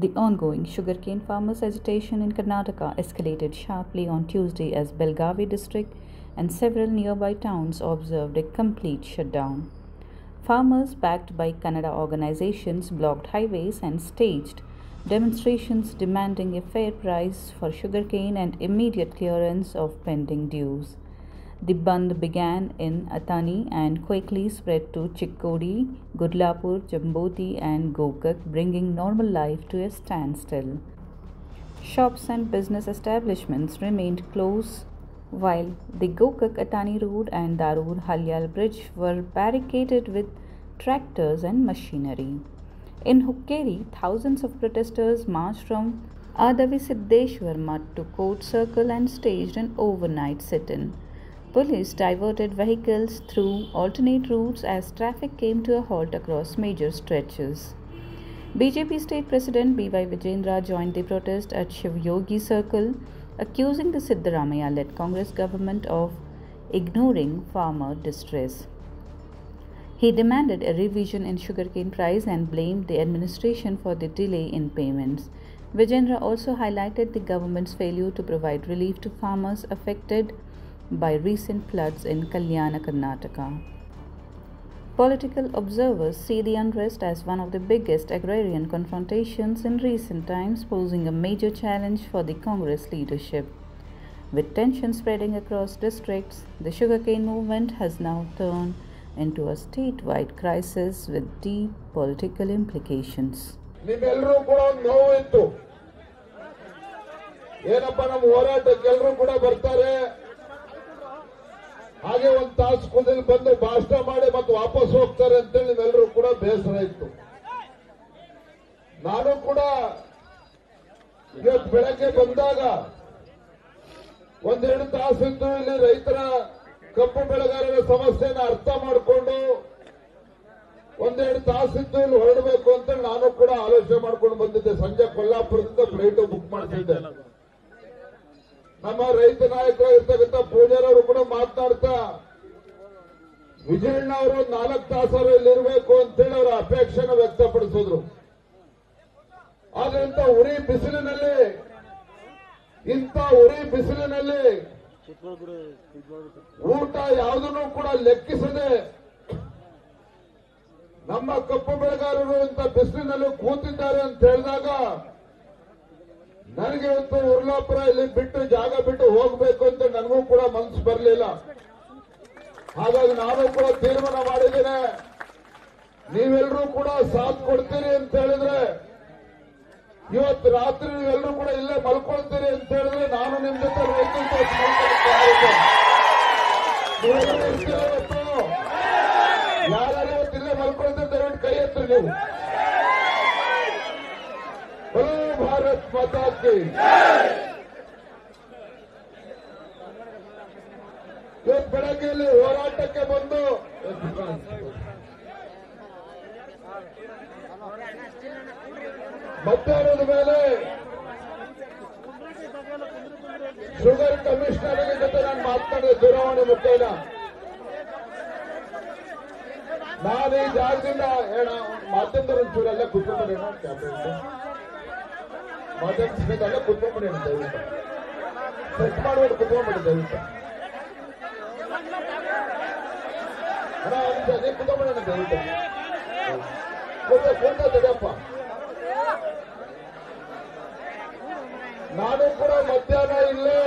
The ongoing sugarcane farmers' agitation in Karnataka escalated sharply on Tuesday as Belgavi district and several nearby towns observed a complete shutdown. Farmers, backed by Kannada organizations, blocked highways and staged demonstrations demanding a fair price for sugarcane and immediate clearance of pending dues. The Bandh began in Athani and quickly spread to Chikkodi, Gudlapur, Jamboti, and Gokak, bringing normal life to a standstill. Shops and business establishments remained closed, while the Gokak Athani Road and Darur Halyal Bridge were barricaded with tractors and machinery. In Hukkeri, thousands of protesters marched from Adavi Siddeshwar Mutt to Court Circle and staged an overnight sit-in. Police diverted vehicles through alternate routes as traffic came to a halt across major stretches. BJP State President B.Y. Vijendra joined the protest at Shiv Yogi Circle, accusing the Siddaramaiah-led Congress government of ignoring farmer distress. He demanded a revision in sugarcane price and blamed the administration for the delay in payments. Vijendra also highlighted the government's failure to provide relief to farmers affected by recent floods in Kalyana, Karnataka. Political observers see the unrest as one of the biggest agrarian confrontations in recent times, posing a major challenge for the Congress leadership. With tension spreading across districts, the sugarcane movement has now turned into a statewide crisis with deep political implications. ನಿಮ್ಮೆಲ್ಲರೂ ಕೂಡ ನೋವು ಇತ್ತು. ಏನಪ್ಪ ನಮ್ಮ ಹೋರಾಟಕ್ಕೆ ಎಲ್ಲರೂ ಕೂಡ ಬರ್ತಾರೆ, ಹಾಗೆ ಒಂದು ತಾಸು ಕುದಿಲ್ ಬಂದು ಭಾಷಣ ಮಾಡಿ ಮತ್ತೆ ವಾಪಸ್ ಹೋಗ್ತಾರೆ ಅಂತೇಳಿ ನೀವೆಲ್ಲರೂ ಕೂಡ ಬೇಸರ ಇತ್ತು. ನಾನು ಕೂಡ ಇವತ್ತು ಬೆಳಗ್ಗೆ ಬಂದಾಗ ಒಂದೆರಡು ತಾಸಿದ್ದು ಇಲ್ಲಿ ರೈತರ ಕಬ್ಬು ಬೆಳೆಗಾರರ ಸಮಸ್ಯೆನ ಅರ್ಥ ಮಾಡಿಕೊಂಡು ಒಂದೆರಡು ತಾಸಿದ್ದು ಇಲ್ಲಿ ಹೊರಡಬೇಕು ಅಂತ ನಾನು ಕೂಡ ಆಲೋಚನೆ ಮಾಡ್ಕೊಂಡು ಬಂದಿದ್ದೆ. ಸಂಜೆ ಕೊಲ್ಲಾಪುರದಿಂದ ಫ್ಲೈಟ್ ಬುಕ್ ಮಾಡ್ತಿದ್ದೆ. ನಮ್ಮ ರೈತ ನಾಯಕರಾಗಿರ್ತಕ್ಕಂಥ ಪೂಜಾರವರು ಕೂಡ ಮಾತನಾಡ್ತಾ ವಿಜಯಣ್ಣ ಅವರು 4 ತಾಸರು ಇಲ್ಲಿರಬೇಕು ಅಂತೇಳಿ ಅವರ ಅಪೇಕ್ಷೆನ ವ್ಯಕ್ತಪಡಿಸಿದ್ರು. ಆದ್ರೆ ಇಂಥ ಉರಿ ಬಿಸಿಲಿನಲ್ಲಿ ಊಟ ಯಾವುದನ್ನು ಕೂಡ ಲೆಕ್ಕಿಸದೆ ನಮ್ಮ ಕಪ್ಪು ಬೆಳೆಗಾರರು ಇಂಥ ಬಿಸಿಲಿನಲ್ಲಿ ಕೂತಿದ್ದಾರೆ ಅಂತ ಹೇಳಿದಾಗ ನನಗೆ ಇವತ್ತು ಉರ್ಲಾಪುರ ಇಲ್ಲಿ ಬಿಟ್ಟು ಜಾಗ ಬಿಟ್ಟು ಹೋಗಬೇಕು ಅಂತ ನನಗೂ ಕೂಡ ಮನಸ್ಸು ಬರಲಿಲ್ಲ. ಹಾಗಾಗಿ ನಾನು ಕೂಡ ತೀರ್ಮಾನ ಮಾಡಿದ್ದೇನೆ, ನೀವೆಲ್ಲರೂ ಕೂಡ ಸಾಥ್ ಕೊಡ್ತೀರಿ ಅಂತ ಹೇಳಿದ್ರೆ, ಇವತ್ತು ರಾತ್ರಿ ನೀವೆಲ್ಲರೂ ಕೂಡ ಇಲ್ಲೇ ಮಲ್ಕೊಳ್ತೀರಿ ಅಂತ ಹೇಳಿದ್ರೆ ನಾನು ನಿಮ್ ಜೊತೆ ಯಾರು ಇವತ್ತು ಇಲ್ಲೇ ಮಲ್ಕೊಳ್ತೀರಿ ದಯವಿಟ್ಟು ಕೈ ಎತ್ತರಿ ನೀವು. ಭಾರತ್ ಮಾತಾ ಕಿ ಇವತ್ತು ಬೆಳಗ್ಗೆ ಇಲ್ಲಿ ಹೋರಾಟಕ್ಕೆ ಬಂದು ಮಧ್ಯಾಹ್ನದ ಮೇಲೆ ಶುಗರ್ ಕಮಿಷನರ್ ಜೊತೆ ನಾನು ಮಾತನಾಡಿದೆ ದೂರವಾಣಿ ಮುಖೇನ. ನಾನು ಈ ಜಾಗದಿಂದ ಮಾಧ್ಯಮದವ್ರ ಒಂಚೂರೆಲ್ಲ ಕುತ್ಕೊಂಡ್ಬಿಡಿ, ಮಾಧ್ಯಮ ಕುತ್ಕೊಂಡ್ಬಿಡಿ ದಯವಿಟ್ಟು, ಸೆಟ್ ಮಾಡ್ಬಿಟ್ಟು ಕುತ್ಕೊಂಡ್ಬಿಡಿ ದಯವಿಟ್ಟು. ನೀವು ಕುತ್ಕೊಂಡ್ಬಿಡೋಣ ದಯವಿಟ್ಟು, ಕೂತ ತಡೆಯಪ್ಪ. ನಾನು ಕೂಡ ಮಧ್ಯಾಹ್ನ ಇಲ್ಲೇ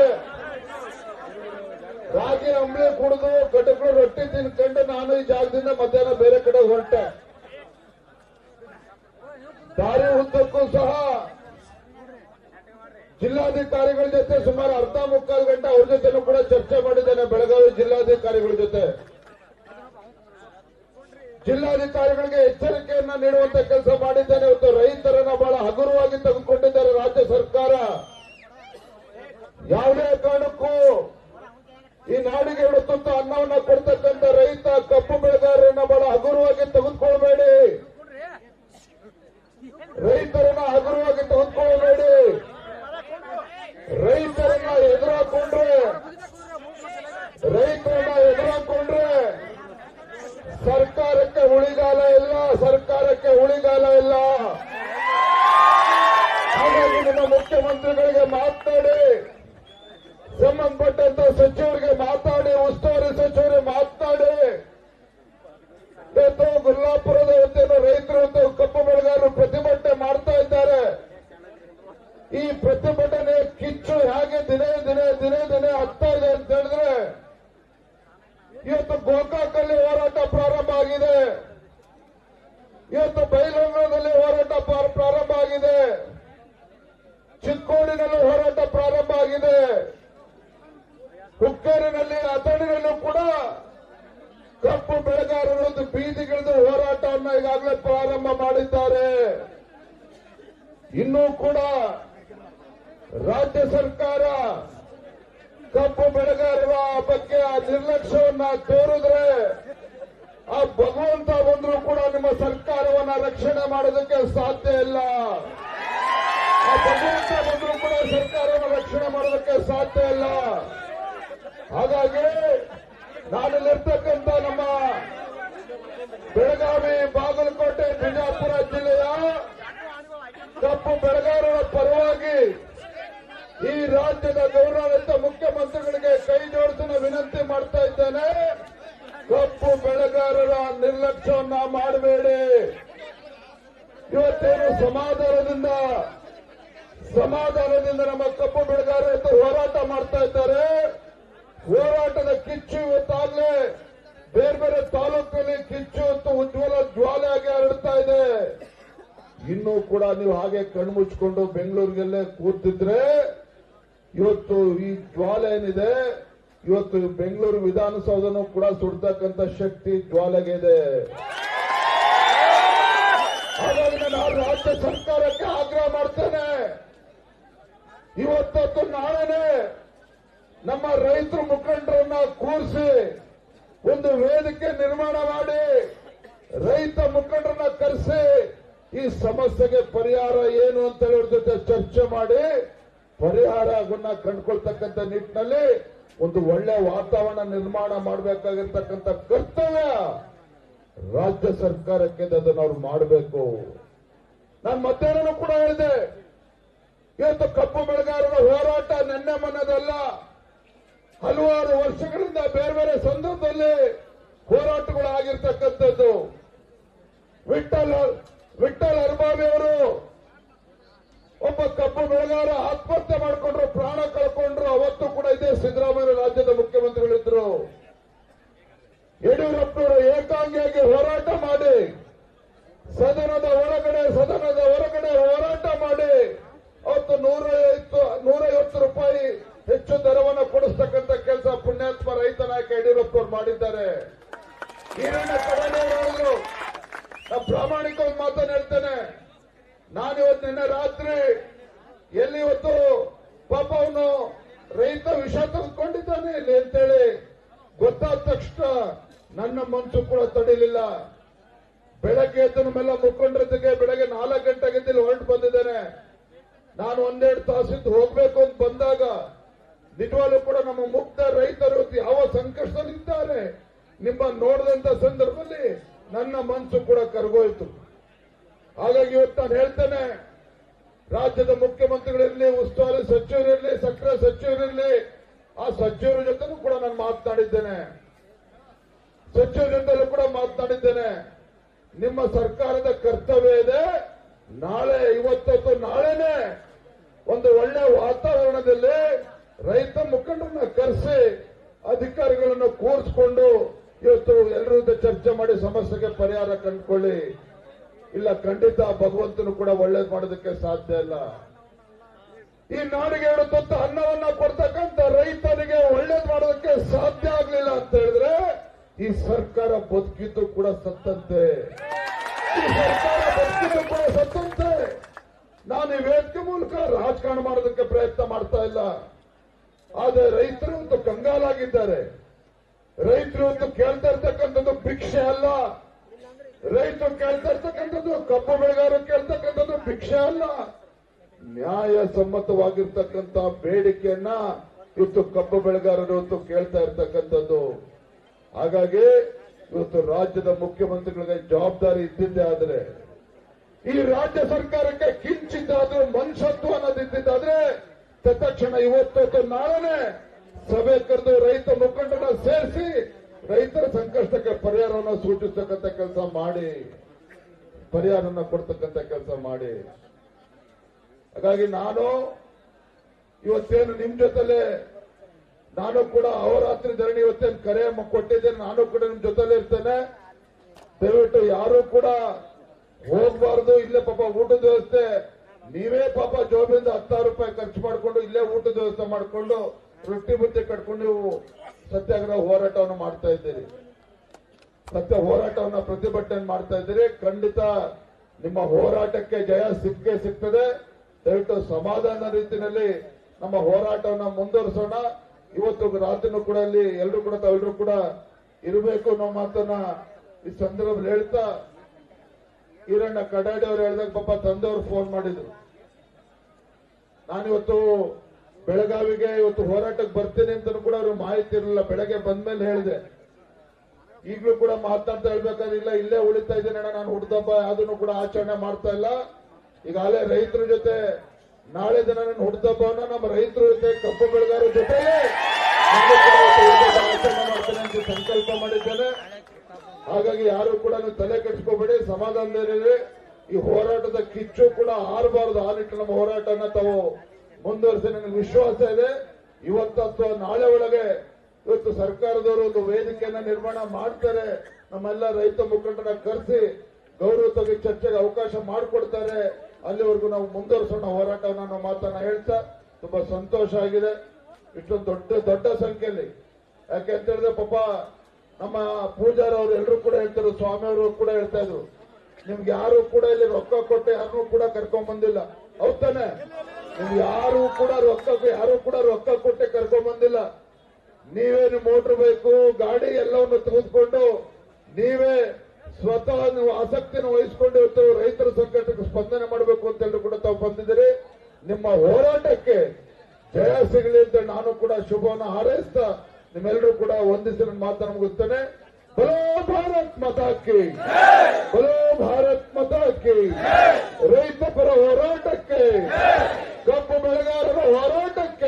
ರಾಗಿ ಅಂಬಳಿ ಕುಡಿದು ಕಟಕರು ರೊಟ್ಟಿ ತಿನ್ಕೊಂಡು ನಾನು ಈ ಜಾಗದಿಂದ ಮಧ್ಯಾಹ್ನ ಬೇರೆ ಕಡೆ ಹೊರಟೆ. ದಾರಿ ಉದ್ದಕ್ಕೂ ಸಹ ಜಿಲ್ಲಾಧಿಕಾರಿಗಳ ಜೊತೆ ಸುಮಾರು ಅರ್ಧ ಮುಕ್ಕಾಲು ಗಂಟೆ ಅವ್ರ ಜೊತೆನೂ ಕೂಡ ಚರ್ಚೆ ಮಾಡಿದ್ದೇನೆ. ಬೆಳಗಾವಿ ಜಿಲ್ಲಾಧಿಕಾರಿಗಳ ಜೊತೆ ಜಿಲ್ಲಾಧಿಕಾರಿಗಳಿಗೆ ಎಚ್ಚರಿಕೆಯನ್ನ ನೀಡುವಂತ ಕೆಲಸ ಮಾಡಿದ್ದೇನೆ. ಇವತ್ತು ರೈತರನ್ನ ಬಹಳ ಹಗುರವಾಗಿ ತೆಗೆದುಕೊಂಡಿದ್ದಾರೆ ರಾಜ್ಯ ಸರ್ಕಾರ. ಯಾವುದೇ ಕಾರಣಕ್ಕೂ ಈ ನಾಡಿಗೆ ತುತ್ತು ಅನ್ನವನ್ನ ಕೊಡ್ತಕ್ಕಂಥ ರೈತ ಕಬ್ಬು ಬೆಳೆಗಾರರನ್ನ ಬಹಳ ಹಗುರವಾಗಿ ತೆಗೆದುಕೊಳ್ಬೇಡಿ, ರೈತರನ್ನ ಹಗುರವಾಗಿ ತೆಗೆದುಕೊಳ್ಳಬೇಡಿ. ರೈತರನ್ನ ಎದುರಾಕೊಂಡ್ರೆ ಸರ್ಕಾರಕ್ಕೆ ಉಳಿಗಾಲ ಇಲ್ಲ. ಮುಖ್ಯಮಂತ್ರಿಗಳಿಗೆ ಮಾತನಾಡಿ, ಸಂಬಂಧಪಟ್ಟಂತ ಸಚಿವರಿಗೆ ಮಾತಾಡಿ, ಉಸ್ತುವಾರಿ ಸಚಿವರಿಗೆ ಮಾತನಾಡಿ, ಇವತ್ತು ಗುಲ್ಲಾಪುರದ ವತಿಯಿಂದ ರೈತರು ಕಬ್ಬು ಬೆಳೆಗಾರರು ಪ್ರತಿಭಟನೆ ಮಾಡ್ತಾ ಇದ್ದಾರೆ. ಈ ಪ್ರತಿಭಟನೆ ಕಿಚ್ಚು ಹೇಗೆ ದಿನೇ ದಿನೇ ದಿನೇ ದಿನೇ ಆಗ್ತಾ ಇದೆ ಅಂತ ಹೇಳಿದ್ರೆ, ಇವತ್ತು ಗೋಕಾಕಲ್ಲಿ ಹೋರಾಟ ಪ್ರಾರಂಭ ಆಗಿದೆ, ಇವತ್ತು ಬೈಲಹೊಂಗಲದಲ್ಲಿ ಹೋರಾಟ ಪ್ರಾರಂಭ ಆಗಿದೆ, ಚಿಕ್ಕೋಡಿನಲ್ಲಿ ಹೋರಾಟ ಪ್ರಾರಂಭ ಆಗಿದೆ, ಹುಕ್ಕೇರಿನಲ್ಲಿ ಅಥಣಿನಲ್ಲೂ ಕೂಡ ಕಬ್ಬು ಬೆಳೆಗಾರರು ಬೀದಿಗಿಳಿದು ಹೋರಾಟವನ್ನು ಈಗಾಗಲೇ ಪ್ರಾರಂಭ ಮಾಡಿದ್ದಾರೆ. ಇನ್ನೂ ಕೂಡ ರಾಜ್ಯ ಸರ್ಕಾರ ಕಬ್ಬು ಬೆಳೆಗಾರರ ಬಗ್ಗೆ ಆ ನಿರ್ಲಕ್ಷ್ಯವನ್ನ ತೋರಿದ್ರೆ, ಆ ಭಗವಂತ ಬಂದರೂ ಕೂಡ ನಿಮ್ಮ ಸರ್ಕಾರವನ್ನ ರಕ್ಷಣೆ ಮಾಡೋದಕ್ಕೆ ಸಾಧ್ಯ ಇಲ್ಲ. ಆ ಭಗವಂತ ಬಂದರೂ ಕೂಡ ಸರ್ಕಾರವನ್ನು ರಕ್ಷಣೆ ಮಾಡೋದಕ್ಕೆ ಸಾಧ್ಯ ಇಲ್ಲ. ಹಾಗಾಗಿ ನಾನಿಲ್ಲಿರ್ತಕ್ಕಂಥ ನಮ್ಮ ಬೆಳಗಾವಿ, ಬಾಗಲಕೋಟೆ, ಬಿಜಾಪುರ ಜಿಲ್ಲೆಯ ಕಬ್ಬು ಬೆಳೆಗಾರರ ಪರವಾಗಿ ಈ ರಾಜ್ಯದ ಗೌರವಾನ್ವಿತ ಮುಖ್ಯಮಂತ್ರಿಗಳಿಗೆ ಕೈ ಜೋಡಿಸಲು ವಿನಂತಿ ಮಾಡ್ತಾ ಇದ್ದೇನೆ. ಕಬ್ಬು ಬೆಳೆಗಾರರ ನಿರ್ಲಕ್ಷ್ಯವನ್ನ ಮಾಡಬೇಡಿ. ಇವತ್ತೇನು ಸಮಾಧಾನದಿಂದ ನಮ್ಮ ಕಬ್ಬು ಬೆಳೆಗಾರರು ಹೋರಾಟ ಮಾಡ್ತಾ ಇದ್ದಾರೆ. ಹೋರಾಟದ ಕಿಚ್ಚು ಇವತ್ತಾಗಲೇ ಬೇರೆ ಬೇರೆ ತಾಲೂಕಲ್ಲಿ ಕಿಚ್ಚು ಉಜ್ವಲ ಜ್ವಾಲೆಯಾಗಿ ಹರಡ್ತಾ ಇದೆ. ಇನ್ನೂ ಕೂಡ ನೀವು ಹಾಗೆ ಕಣ್ಮುಚ್ಕೊಂಡು ಬೆಂಗಳೂರಿಗೆಲ್ಲೇ ಕೂತಿದ್ರೆ, ಇವತ್ತು ಈ ಜ್ವಾಲೆ ಏನಿದೆ, ಇವತ್ತು ಬೆಂಗಳೂರು ವಿಧಾನಸೌಧನೂ ಕೂಡ ಸುಡ್ತಕ್ಕಂಥ ಶಕ್ತಿ ಜ್ವಾಲೆಗೆ ಇದೆ. ಹಾಗಾಗಿ ನಾನು ರಾಜ್ಯ ಸರ್ಕಾರಕ್ಕೆ ಆಗ್ರಹ ಮಾಡ್ತೇನೆ, ಇವತ್ತು ನಾಳೆನೆ ನಮ್ಮ ರೈತರ ಮುಖಂಡರನ್ನ ಕೂರಿಸಿ ಒಂದು ವೇದಿಕೆ ನಿರ್ಮಾಣ ಮಾಡಿ, ರೈತ ಮುಖಂಡರನ್ನ ಕರೆಸಿ ಈ ಸಮಸ್ಯೆಗೆ ಪರಿಹಾರ ಏನು ಅಂತ ಹೇಳೋದ್ರ ಜೊತೆ ಚರ್ಚೆ ಮಾಡಿ ಪರಿಹಾರವನ್ನ ಕಂಡುಕೊಳ್ತಕ್ಕಂಥ ನಿಟ್ಟಿನಲ್ಲಿ ಒಂದು ಒಳ್ಳೆ ವಾತಾವರಣ ನಿರ್ಮಾಣ ಮಾಡಬೇಕಾಗಿರ್ತಕ್ಕಂಥ ಕರ್ತವ್ಯ ರಾಜ್ಯ ಸರ್ಕಾರಕ್ಕೆ ಅದನ್ನು ಅವ್ರು ಮಾಡಬೇಕು. ನಾನು ಮಧ್ಯಾಹ್ನ ಕೂಡ ಹೇಳಿದೆ, ಇವತ್ತು ಕಬ್ಬು ಬೆಳೆಗಾರರ ಹೋರಾಟ ನಿನ್ನೆ ಮೊನ್ನೆದಲ್ಲ, ಹಲವಾರು ವರ್ಷಗಳಿಂದ ಬೇರೆ ಬೇರೆ ಸಂದರ್ಭದಲ್ಲಿ ಹೋರಾಟಗಳು ಆಗಿರ್ತಕ್ಕಂಥದ್ದು. ವಿಠಲ್ ಅರ್ಬಾವಿ ಅವರು ಒಬ್ಬ ಕಬ್ಬು ಬೆಳೆಗಾರ ಆತ್ಮಹತ್ಯೆ ಮಾಡಿಕೊಂಡ್ರು, ಪ್ರಾಣ ಕಳ್ಕೊಂಡ್ರು. ಅವತ್ತು ಕೂಡ ಇದೇ ಸಿದ್ದರಾಮಯ್ಯ ರಾಜ್ಯದ ಮುಖ್ಯಮಂತ್ರಿಗಳಿದ್ರು. ಯಡಿಯೂರಪ್ಪನವರು ಏಕಾಂಗಿಯಾಗಿ ಹೋರಾಟ ಮಾಡಿ ಸದನದ ಹೊರಗಡೆ ಹೋರಾಟ ಮಾಡಿ ಅವತ್ತು 150 ರೂಪಾಯಿ ಹೆಚ್ಚು ದರವನ್ನು ಕೊಡಿಸ್ತಕ್ಕಂಥ ಕೆಲಸ ಪುಣ್ಯಾತ್ಮ ರೈತ ನಾಯಕ ಯಡಿಯೂರಪ್ಪನವರು ಮಾಡಿದ್ದಾರೆ. ಈರಣ್ಣ ಕಡಲೆ ಹೇಳಿದ್ರು. ನಾನು ಪ್ರಾಮಾಣಿಕವಾಗಿ ಮಾತನ್ನು ಹೇಳ್ತೇನೆ. ನಾನಿವತ್ತು ನಿನ್ನೆ ರಾತ್ರಿ ಎಲ್ಲಿ ಇವತ್ತು ಪಾಪ ಅವನು ರೈತ ವಿಷ ತಂದುಕೊಂಡಿದ್ದಾನೆ ಇಲ್ಲಿ ಅಂತೇಳಿ ಗೊತ್ತಾದ ತಕ್ಷಣ ನನ್ನ ಮನಸ್ಸು ಕೂಡ ತಡಿಲಿಲ್ಲ. ಬೆಳಗ್ಗೆ ಎದ್ದು ನಮ್ಮೆಲ್ಲ ಮುಖಂಡರ ಜೊತೆಗೆ ಬೆಳಗ್ಗೆ 4 ಗಂಟೆಗೆ ಇಲ್ಲಿ ಹೊರಟು ಬಂದಿದ್ದೇನೆ. ನಾನು 1-2 ತಾಸಿದ್ದು ಹೋಗ್ಬೇಕು ಅಂತ ಬಂದಾಗ ನಿಜವಾಗ್ಲೂ ಕೂಡ ನಮ್ಮ ಮುಕ್ತ ರೈತರು ಯಾವ ಸಂಕಷ್ಟದಲ್ಲಿದ್ದಾರೆ ನಿಮ್ಮ ನೋಡಿದಂತ ಸಂದರ್ಭದಲ್ಲಿ ನನ್ನ ಮನಸ್ಸು ಕೂಡ ಕರಗೋಯ್ತು. ಹಾಗಾಗಿ ಇವತ್ತು ನಾನು ಹೇಳ್ತೇನೆ, ರಾಜ್ಯದ ಮುಖ್ಯಮಂತ್ರಿಗಳಿರಲಿ, ಉಸ್ತುವಾರಿ ಸಚಿವರಿರಲಿ, ಸಕ್ಕರೆ ಸಚಿವರಿರಲಿ, ಆ ಸಚಿವರ ಜೊತೆನೂ ಕೂಡ ನಾನು ಮಾತನಾಡಿದ್ದೇನೆ. ಸಚಿವರ ಜೊತೆಲೂ ಕೂಡ ಮಾತನಾಡಿದ್ದೇನೆ. ನಿಮ್ಮ ಸರ್ಕಾರದ ಕರ್ತವ್ಯ ಇದೆ, ನಾಳೆನೆ ಒಂದು ಒಳ್ಳೆ ವಾತಾವರಣದಲ್ಲಿ ರೈತ ಮುಖಂಡರನ್ನ ಕರೆಸಿ ಅಧಿಕಾರಿಗಳನ್ನು ಕೂರಿಸಿಕೊಂಡು ಇವತ್ತು ಎಲ್ಲರ ಜೊತೆ ಚರ್ಚೆ ಮಾಡಿ ಸಮಸ್ಯೆಗೆ ಪರಿಹಾರ ಕಂಡುಕೊಳ್ಳಿ. ಇಲ್ಲ, ಖಂಡಿತ ಭಗವಂತನು ಕೂಡ ಒಳ್ಳೇದು ಮಾಡೋದಕ್ಕೆ ಸಾಧ್ಯ ಇಲ್ಲ. ಈ ನಾಡಿಗೆ 2 ತುತ್ತು ಅನ್ನವನ್ನ ಕೊಡ್ತಕ್ಕಂಥ ರೈತನಿಗೆ ಒಳ್ಳೇದು ಮಾಡೋದಕ್ಕೆ ಸಾಧ್ಯ ಆಗಲಿಲ್ಲ ಅಂತ ಹೇಳಿದ್ರೆ ಈ ಸರ್ಕಾರ ಬದುಕಿದ್ದು ಕೂಡ ಸತ್ತಂತೆ. ನಾನು ಈ ವೇದಿಕೆ ಮೂಲಕ ರಾಜಕಾರಣ ಮಾಡೋದಕ್ಕೆ ಪ್ರಯತ್ನ ಮಾಡ್ತಾ ಇಲ್ಲ. ಆದರೆ ರೈತರು ಒಂದು ಕಂಗಾಲಾಗಿದ್ದಾರೆ. ರೈತರು ಒಂದು ಕೇಳ್ತಾ ಇರ್ತಕ್ಕಂಥದ್ದು ಭಿಕ್ಷೆ ಅಲ್ಲ. ರೈತರು ಕೇಳ್ತಾ ಇರ್ತಕ್ಕಂಥದ್ದು, ಕಬ್ಬು ಬೆಳೆಗಾರರು ಕೇಳ್ತಕ್ಕಂಥದ್ದು ಭಿಕ್ಷೆ ಅಲ್ಲ. ನ್ಯಾಯಸಮ್ಮತವಾಗಿರ್ತಕ್ಕಂಥ ಬೇಡಿಕೆಯನ್ನ ಇವತ್ತು ಕಬ್ಬು ಬೆಳೆಗಾರರು ಇವತ್ತು ಕೇಳ್ತಾ ಇರ್ತಕ್ಕಂಥದ್ದು. ಹಾಗಾಗಿ ಇವತ್ತು ರಾಜ್ಯದ ಮುಖ್ಯಮಂತ್ರಿಗಳಿಗೆ ಜವಾಬ್ದಾರಿ ಇದ್ದಿದ್ದೇ ಆದರೆ, ಈ ರಾಜ್ಯ ಸರ್ಕಾರಕ್ಕೆ ಕಿಂಚಿತ್ತಾದ್ರೂ ಮನುಷ್ಯತ್ವ ಅನ್ನೋದಿದ್ದಿದ್ದೆ ತತ್ಕ್ಷಣ ಇವತ್ತು ನಾಳೆನೆ ಸಭೆ ಕರೆದು ರೈತ ಮುಖಂಡರ ಸೇರಿಸಿ ರೈತರ ಸಂಕಷ್ಟಕ್ಕೆ ಪರಿಹಾರವನ್ನು ಸೂಚಿಸತಕ್ಕಂಥ ಕೆಲಸ ಮಾಡಿ, ಪರಿಹಾರವನ್ನು ಕೊಡ್ತಕ್ಕಂಥ ಕೆಲಸ ಮಾಡಿ. ಹಾಗಾಗಿ ನಾನು ಇವತ್ತೇನು ನಿಮ್ ಜೊತೆಲೆ ನಾನು ಕೂಡ ಅಹೋರಾತ್ರಿ ಧರಣಿ ಇವತ್ತೇನು ಕರೆ ಕೊಟ್ಟಿದ್ದೇನೆ, ನಾನು ಕೂಡ ನಿಮ್ ಜೊತೆಲೆ ಇರ್ತೇನೆ. ದಯವಿಟ್ಟು ಯಾರು ಕೂಡ ಹೋಗ್ಬಾರ್ದು. ಇಲ್ಲೇ ಪಾಪ ಊಟದ ವ್ಯವಸ್ಥೆ ನೀವೇ ಪಾಪ ಜೋಬಿಂದ 10,000 ರೂಪಾಯಿ ಖರ್ಚು ಮಾಡಿಕೊಂಡು ಇಲ್ಲೇ ಊಟದ ವ್ಯವಸ್ಥೆ ಮಾಡಿಕೊಂಡು ರೊಟ್ಟಿ ಬುತ್ತಿ ಕಟ್ಕೊಂಡು ನೀವು ಸತ್ಯಾಗ್ರಹ ಹೋರಾಟವನ್ನು ಮಾಡ್ತಾ ಇದ್ದೀರಿ, ಸತ್ಯ ಹೋರಾಟವನ್ನು ಪ್ರತಿಭಟನೆ ಮಾಡ್ತಾ ಇದ್ದೀರಿ. ಖಂಡಿತ ನಿಮ್ಮ ಹೋರಾಟಕ್ಕೆ ಜಯ ಸಿಕ್ಕೇ ಸಿಗ್ತದೆ. ದಯವಿಟ್ಟು ಸಮಾಧಾನ ರೀತಿಯಲ್ಲಿ ನಮ್ಮ ಹೋರಾಟವನ್ನು ಮುಂದುವರಿಸೋಣ. ಇವತ್ತು ರಾತ್ರಿನೂ ಕೂಡ ಅಲ್ಲಿ ತಾವೆಲ್ಲರೂ ಕೂಡ ಇರಬೇಕು ಅನ್ನೋ ಮಾತನ್ನ ಈ ಸಂದರ್ಭದಲ್ಲಿ ಹೇಳ್ತಾ, ಈರಣ್ಣ ಕಡಾಡಿ ಅವರು ಹೇಳಿದಾಗ ಪಾಪ ತಂದೆಯವರು ಫೋನ್ ಮಾಡಿದ್ರು. ನಾನಿವತ್ತು ಬೆಳಗಾವಿಗೆ ಇವತ್ತು ಹೋರಾಟಕ್ಕೆ ಬರ್ತೀನಿ ಅಂತ ಕೂಡ ಅವ್ರಿಗೆ ಮಾಹಿತಿ ಇರಲಿಲ್ಲ. ಬೆಳಗ್ಗೆ ಬಂದ್ಮೇಲೆ ಹೇಳಿದೆ. ಈಗಲೂ ಕೂಡ ಮಾತನಾಡ್ತಾ ಹೇಳ್ಬೇಕಾದ್ರೆ ಇಲ್ಲ ಇಲ್ಲೇ ಉಳಿತಾ ಇದ್ದೀನಿ ಅಣ್ಣ, ನಾನು ಹುಡ್ದಬ್ಬ ಯಾವ್ದನ್ನು ಕೂಡ ಆಚರಣೆ ಮಾಡ್ತಾ ಇಲ್ಲ. ಈಗಾಗಲೇ ರೈತರ ಜೊತೆ ನಾಳೆ ದಿನ ನನ್ನ ಹುಡ್ದಬ್ಬವನ್ನ ನಮ್ಮ ರೈತರ ಜೊತೆ ಕಬ್ಬು ಬೆಳೆಗಾರರ ಜೊತೆ ಆಚರಣೆ ಮಾಡ್ತೇನೆ ಅಂತ ಸಂಕಲ್ಪ ಮಾಡಿದ್ದೇನೆ. ಹಾಗಾಗಿ ಯಾರು ಕೂಡ ನೀವು ತಲೆ ಕೆಡಿಸ್ಕೋಬೇಡಿ, ಸಮಾಧಾನದಲ್ಲಿ ಈ ಹೋರಾಟದ ಕಿಚ್ಚು ಕೂಡ ಆರಬಾರದು. ಆ ನಿಟ್ಟಿನ ನಮ್ಮ ಹೋರಾಟನ ತಾವು ಮುಂದುವರಿಸಿ ನನಗೆ ವಿಶ್ವಾಸ ಇದೆ. ಇವತ್ತು ಅಥವಾ ನಾಳೆ ಒಳಗೆ ಇವತ್ತು ಸರ್ಕಾರದವರು ಒಂದು ವೇದಿಕೆಯನ್ನ ನಿರ್ಮಾಣ ಮಾಡ್ತಾರೆ, ನಮ್ಮೆಲ್ಲ ರೈತ ಮುಖಂಡರ ಕರೆಸಿ ಗೌರವವಾಗಿ ಚರ್ಚೆಗೆ ಅವಕಾಶ ಮಾಡಿಕೊಡ್ತಾರೆ. ಅಲ್ಲಿವರೆಗೂ ನಾವು ಮುಂದುವರಿಸೋಣ ಹೋರಾಟವನ್ನು ಅನ್ನೋ ಮಾತನ್ನ ಹೇಳ್ತಾ ತುಂಬಾ ಸಂತೋಷ ಆಗಿದೆ. ಇಷ್ಟೊಂದು ದೊಡ್ಡ ಸಂಖ್ಯೆಯಲ್ಲಿ, ಯಾಕೆ ಅಂತ ಹೇಳಿದ್ರೆ ಪಾಪ ನಮ್ಮ ಪೂಜಾರ್ ಅವರು ಎಲ್ಲರೂ ಕೂಡ ಹೇಳ್ತಾರೆ, ಸ್ವಾಮಿ ಅವರು ಕೂಡ ಹೇಳ್ತಾ ಇದ್ರು, ನಿಮ್ಗೆ ಯಾರು ಕೂಡ ಇಲ್ಲಿ ರೊಕ್ಕ ಕೊಟ್ಟು ಯಾರನ್ನೂ ಕೂಡ ಕರ್ಕೊಂಡ್ ಬಂದಿಲ್ಲ. ಹೌದ್ ತಾನೆ? ನಿಮ್ಗೆ ಯಾರು ಕೂಡ ರೊಕ್ಕ ಕೊಟ್ಟೆ ಕರ್ಕೊಂಡ್ ಬಂದಿಲ್ಲ. ನೀವೇ ನಿಮ್ಮ ಮೋಟರ್ ಬೈಕು ಗಾಡಿ ಎಲ್ಲವನ್ನು ತೆಗೆದುಕೊಂಡು ನೀವೇ ಸ್ವತಃ ನೀವು ಆಸಕ್ತಿಯನ್ನು ವಹಿಸಿಕೊಂಡು ಇವತ್ತು ರೈತರ ಸಂಕಟಕ್ಕೆ ಸ್ಪಂದನೆ ಮಾಡಬೇಕು ಅಂತ ಎಲ್ಲರೂ ಕೂಡ ತಾವು ಬಂದಿದ್ದೀರಿ. ನಿಮ್ಮ ಹೋರಾಟಕ್ಕೆ ಜಯ ಸಿಗಲಿ ಅಂತ ನಾನು ಕೂಡ ಶುಭವನ್ನು ಹಾರೈಸ್ತಾ ನಿಮ್ಮೆಲ್ಲರೂ ಕೂಡ ಒಂದಿಸಿ ನನ್ನ ಮಾತನ್ನು ಮುಗಿಸ್ತೇನೆ. ಬಲೋ ಭಾರತ್ ಮಾತಾ ಕಿ, ಬಲೋ ಭಾರತ್ ಮಾತಾ ಕಿ. ರೈತ ಪರ ಹೋರಾಟಕ್ಕೆ, ಕಬ್ಬು ಬೆಳೆಗಾರರ ಹೋರಾಟಕ್ಕೆ